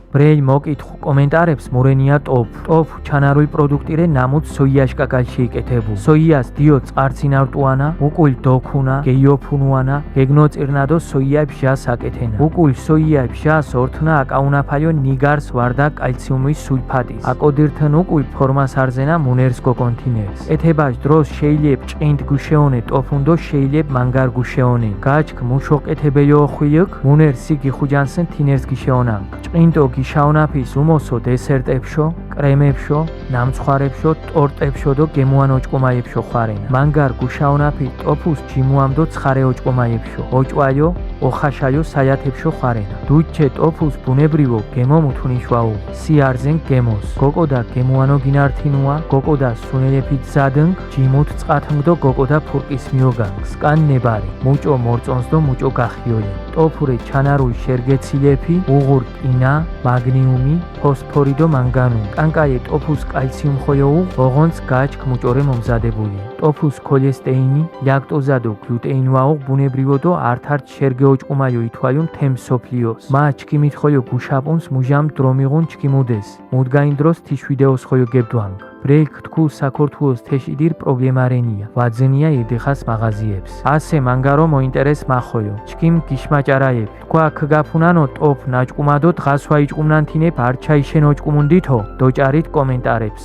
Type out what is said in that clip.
ბრეილ მოკითხ კომენტარებს მორენია ტოფ ჩანარული პროდუქტირე ნამუც სოიაშ კაკალში იკეთებუ სოიას დიო წყარცინარტუანა უკულ დოქუნა გეიოფუნუანა გეგნო წირნადო სოია ბჟას აკეთენა უკულ სოია ბჟას ორთნა აკაუნაფალიო ნიგარს ვარდა კალციუმის სულფატის აკოდირთენ უკულ ფორმას არზენა მუნერს გოკონთინერს ეთებაშ დროს შეიძლება ჭყინდ გუშეონე ტოფუნდო შეიძლება მანგარ გუშეონე გაჩქ მუშოყეთებელიო ხვიიქ მუნერს იგი ხუჯანსენ თინერს გიშეონან ჭყინდო გიშაუნაფის უმოსო დესერტებშო კრემებშო ნამცხვარებშო ტორტებშო დო გემუან ოჭკომაებშო ხვარენა მანგარ გუშაუნაფი ტოფუს ჯიმუამდო ცხარე ოჭკომაებშო ოჭვალიო ოხაშალიო საიათებშო ხვარენა დუჩე ტოფუს ბუნებრივო გემო მუთუნიშვაუ სიარზენ გემოს გოკოდა გემუანო გინართინუა გოკოდა სუნელეფით ზადნ ჯიმუთ წყათნგდო გოკოდა ფურკის მიოგან სკან ნებარი მუჭო მორწონს დო მუჭო გახიოლი ტოფურე ჩანარული შერგეცილეფი უღურ კინა მაგნიუმი ფოსფორი დო მანგანუ კანკაიე ტოფუს კალციუმ ხოიოუ ოღონც გაჩქ მუჭორე მომზადებული ტოფუს ქოლესტეინი ლაქტოზა დო გლუტეინვაუ ბუნებრივო დო ართართ შერგეოჭკუმალიო ითვალიო თემ სოფლიოს მა ჩკიმით ხოიო გუშაპუნს მუჟამ დრომიღუნ ჩკიმუდეს მუდგაინ დროს თიშვიდეოს ხოიო გებდვანგ ბრეიქ თქუ საქორთუოს თეშიდირ პრობლემარენია ვაძენია ედეხას მაღაზიებს ასე მანგარო მოინტერეს მახოიო ჩკიმ გიშმაჭარაებ თქვა ქგაფუნანო ტოფ ნაჭკუმადო დღას ვაიჭკუმნანთინებ არჩაიშენ ოჭკუმუნდითო დოჭარით კომენტარებს